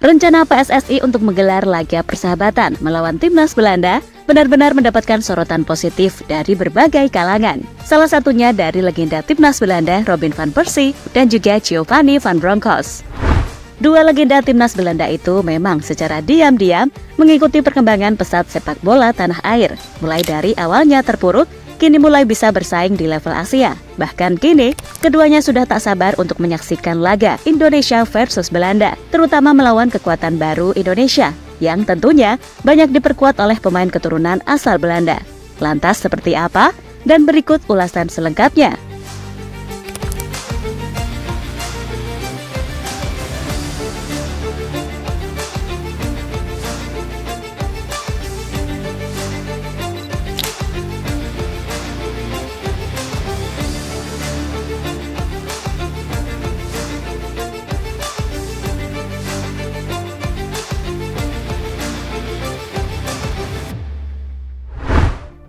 Rencana PSSI untuk menggelar laga persahabatan melawan timnas Belanda benar-benar mendapatkan sorotan positif dari berbagai kalangan. Salah satunya dari legenda timnas Belanda Robin van Persie dan juga Giovanni van Bronckhorst. Dua legenda timnas Belanda itu memang secara diam-diam mengikuti perkembangan pesat sepak bola tanah air. Mulai dari awalnya terpuruk, kini mulai bisa bersaing di level Asia. Bahkan kini, keduanya sudah tak sabar untuk menyaksikan laga Indonesia versus Belanda, terutama melawan kekuatan baru Indonesia, yang tentunya banyak diperkuat oleh pemain keturunan asal Belanda. Lantas seperti apa? Dan berikut ulasan selengkapnya.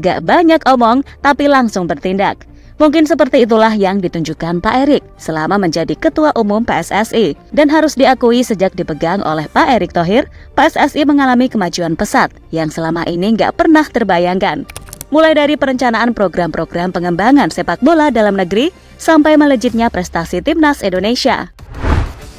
Gak banyak omong, tapi langsung bertindak. Mungkin seperti itulah yang ditunjukkan Pak Erick selama menjadi Ketua Umum PSSI. Dan harus diakui sejak dipegang oleh Pak Erick Thohir, PSSI mengalami kemajuan pesat yang selama ini gak pernah terbayangkan. Mulai dari perencanaan program-program pengembangan sepak bola dalam negeri, sampai melejitnya prestasi timnas Indonesia.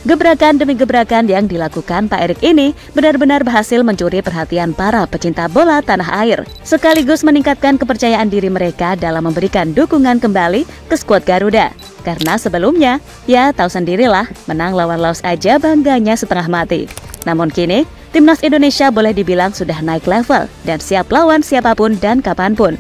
Gebrakan demi gebrakan yang dilakukan Pak Erick ini benar-benar berhasil mencuri perhatian para pecinta bola tanah air, sekaligus meningkatkan kepercayaan diri mereka dalam memberikan dukungan kembali ke skuad Garuda. Karena sebelumnya, ya tahu sendirilah, menang lawan Laos aja bangganya setengah mati. Namun kini, timnas Indonesia boleh dibilang sudah naik level dan siap lawan siapapun dan kapanpun.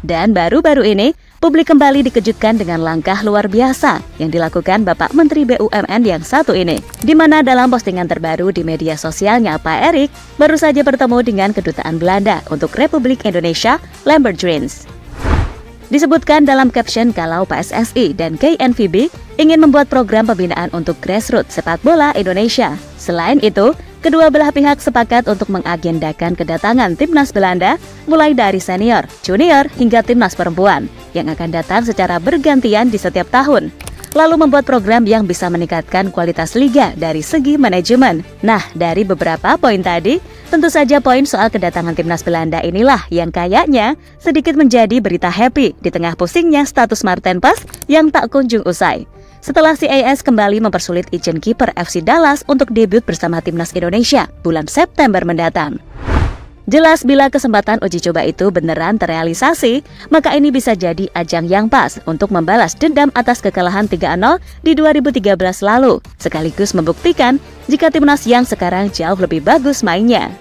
Dan baru-baru ini, publik kembali dikejutkan dengan langkah luar biasa yang dilakukan Bapak Menteri BUMN yang satu ini. Di mana dalam postingan terbaru di media sosialnya, Pak Erick baru saja bertemu dengan Kedutaan Belanda untuk Republik Indonesia, Lambert Drins. Disebutkan dalam caption kalau PSSI dan KNVB ingin membuat program pembinaan untuk grassroots sepak bola Indonesia. Selain itu, kedua belah pihak sepakat untuk mengagendakan kedatangan timnas Belanda mulai dari senior, junior, hingga timnas perempuan yang akan datang secara bergantian di setiap tahun. Lalu membuat program yang bisa meningkatkan kualitas liga dari segi manajemen. Nah, dari beberapa poin tadi, tentu saja poin soal kedatangan timnas Belanda inilah yang kayaknya sedikit menjadi berita happy di tengah pusingnya status Marten Pas yang tak kunjung usai. Setelah CAS kembali mempersulit izin kiper FC Dallas untuk debut bersama timnas Indonesia bulan September mendatang. Jelas bila kesempatan uji coba itu beneran terrealisasi, maka ini bisa jadi ajang yang pas untuk membalas dendam atas kekalahan 3-0 di 2013 lalu, sekaligus membuktikan jika timnas yang sekarang jauh lebih bagus mainnya.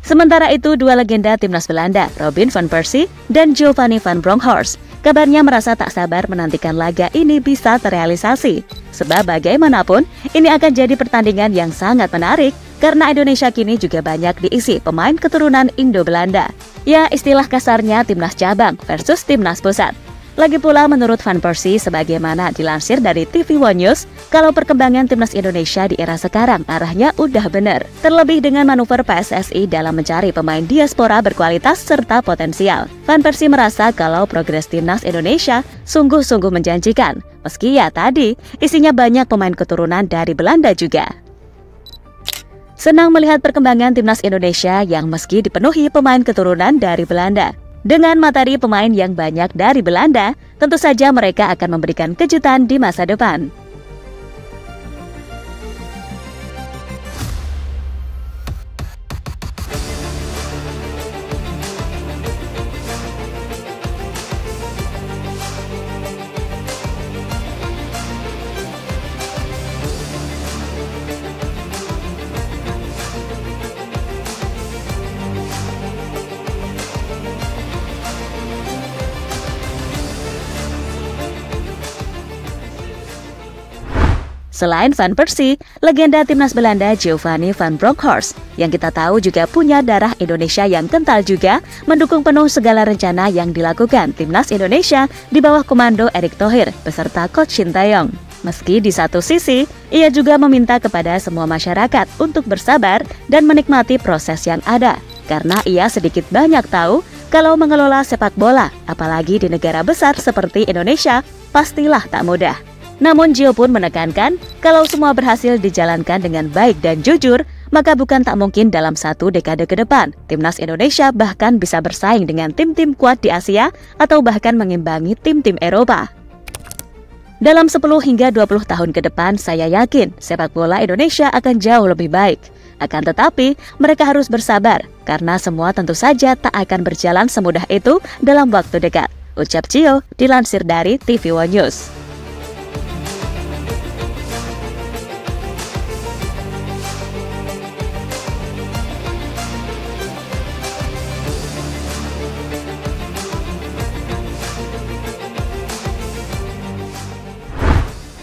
Sementara itu, dua legenda timnas Belanda, Robin van Persie dan Giovanni van Bronckhorst, kabarnya merasa tak sabar menantikan laga ini bisa terrealisasi. Sebab bagaimanapun, ini akan jadi pertandingan yang sangat menarik karena Indonesia kini juga banyak diisi pemain keturunan Indo-Belanda. Ya, istilah kasarnya timnas cabang versus timnas pusat. Lagi pula menurut Van Persie, sebagaimana dilansir dari TV One News, kalau perkembangan timnas Indonesia di era sekarang arahnya udah bener. Terlebih dengan manuver PSSI dalam mencari pemain diaspora berkualitas serta potensial. Van Persie merasa kalau progres timnas Indonesia sungguh-sungguh menjanjikan. Meski ya tadi, isinya banyak pemain keturunan dari Belanda juga. Senang melihat perkembangan timnas Indonesia yang meski dipenuhi pemain keturunan dari Belanda. Dengan materi pemain yang banyak dari Belanda, tentu saja mereka akan memberikan kejutan di masa depan. Selain Van Persie, legenda timnas Belanda Giovanni van Bronckhorst yang kita tahu juga punya darah Indonesia yang kental juga mendukung penuh segala rencana yang dilakukan timnas Indonesia di bawah komando Erick Thohir beserta Coach Sintayong. Meski di satu sisi, ia juga meminta kepada semua masyarakat untuk bersabar dan menikmati proses yang ada, karena ia sedikit banyak tahu kalau mengelola sepak bola, apalagi di negara besar seperti Indonesia, pastilah tak mudah. Namun Gio pun menekankan kalau semua berhasil dijalankan dengan baik dan jujur, maka bukan tak mungkin dalam 1 dekade ke depan, timnas Indonesia bahkan bisa bersaing dengan tim-tim kuat di Asia atau bahkan mengimbangi tim-tim Eropa. Dalam 10 hingga 20 tahun ke depan, saya yakin sepak bola Indonesia akan jauh lebih baik. Akan tetapi, mereka harus bersabar, karena semua tentu saja tak akan berjalan semudah itu dalam waktu dekat. Ucap Gio, dilansir dari TV One News.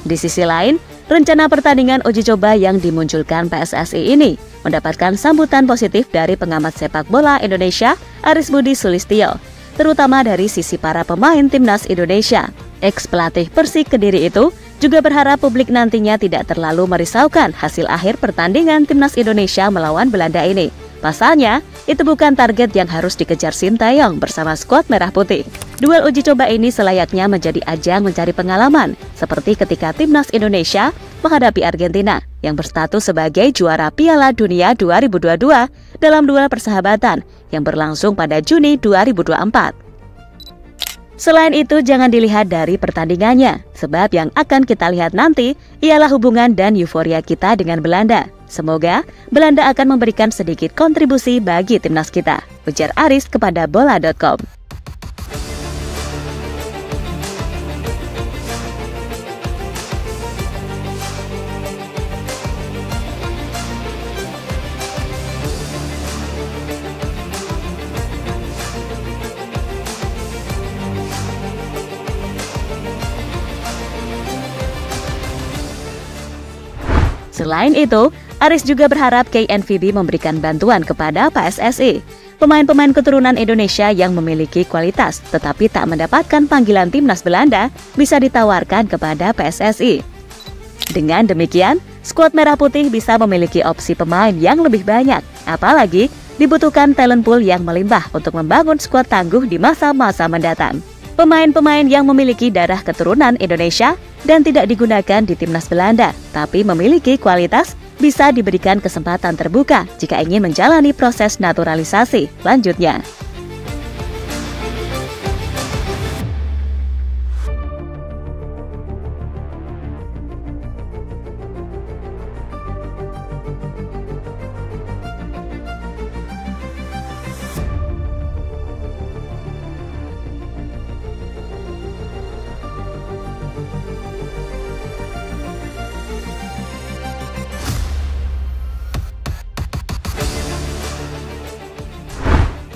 Di sisi lain, rencana pertandingan uji coba yang dimunculkan PSSI ini mendapatkan sambutan positif dari pengamat sepak bola Indonesia, Aris Budi Sulistyo, terutama dari sisi para pemain timnas Indonesia. Ex-pelatih Persik Kediri itu juga berharap publik nantinya tidak terlalu merisaukan hasil akhir pertandingan timnas Indonesia melawan Belanda ini. Pasalnya, itu bukan target yang harus dikejar Sintayong bersama skuad Merah Putih. Duel uji coba ini selayaknya menjadi ajang mencari pengalaman, seperti ketika timnas Indonesia menghadapi Argentina yang berstatus sebagai juara Piala Dunia 2022 dalam duel persahabatan yang berlangsung pada Juni 2024. Selain itu, jangan dilihat dari pertandingannya, sebab yang akan kita lihat nanti ialah hubungan dan euforia kita dengan Belanda. Semoga Belanda akan memberikan sedikit kontribusi bagi timnas kita, ujar Aris kepada bola.com. Selain itu, Aris juga berharap KNVB memberikan bantuan kepada PSSI. Pemain-pemain keturunan Indonesia yang memiliki kualitas tetapi tak mendapatkan panggilan timnas Belanda bisa ditawarkan kepada PSSI. Dengan demikian, skuad Merah Putih bisa memiliki opsi pemain yang lebih banyak. Apalagi dibutuhkan talent pool yang melimpah untuk membangun skuad tangguh di masa-masa mendatang. Pemain-pemain yang memiliki darah keturunan Indonesia dan tidak digunakan di timnas Belanda, tapi memiliki kualitas, bisa diberikan kesempatan terbuka jika ingin menjalani proses naturalisasi lanjutnya.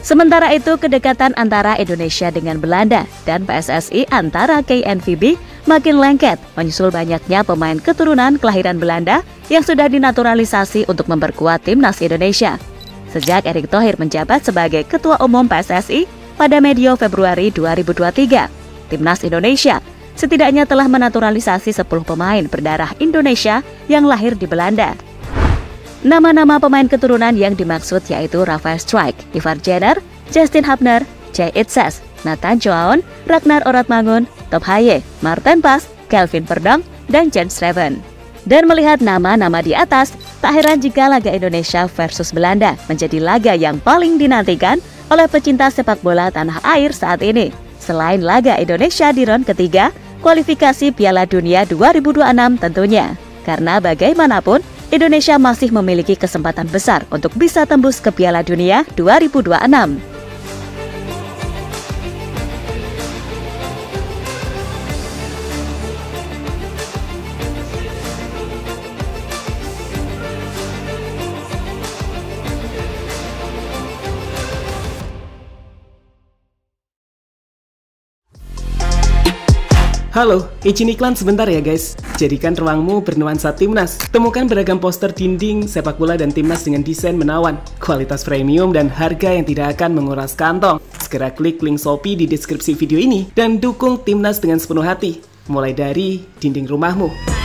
Sementara itu, kedekatan antara Indonesia dengan Belanda dan PSSI antara KNVB makin lengket menyusul banyaknya pemain keturunan kelahiran Belanda yang sudah dinaturalisasi untuk memperkuat timnas Indonesia. Sejak Erick Thohir menjabat sebagai Ketua Umum PSSI pada medio Februari 2023, timnas Indonesia setidaknya telah menaturalisasi 10 pemain berdarah Indonesia yang lahir di Belanda. Nama-nama pemain keturunan yang dimaksud yaitu Rafael Struijk, Ivar Jenner, Justin Hubner, Jay Itzes, Nathan Joaon, Ragnar Oratmangun, Top Haye, Marten Pas, Kelvin Verdonk, dan Jens Schreven. Dan melihat nama-nama di atas, tak heran jika laga Indonesia versus Belanda menjadi laga yang paling dinantikan oleh pecinta sepak bola tanah air saat ini. Selain laga Indonesia di ronde ketiga, kualifikasi Piala Dunia 2026 tentunya. Karena bagaimanapun, Indonesia masih memiliki kesempatan besar untuk bisa tembus ke Piala Dunia 2026. Halo, izin iklan sebentar ya guys. Jadikan ruangmu bernuansa Timnas. Temukan beragam poster dinding, sepak bola dan Timnas dengan desain menawan, kualitas premium dan harga yang tidak akan menguras kantong. Segera klik link Shopee di deskripsi video ini dan dukung Timnas dengan sepenuh hati. Mulai dari dinding rumahmu.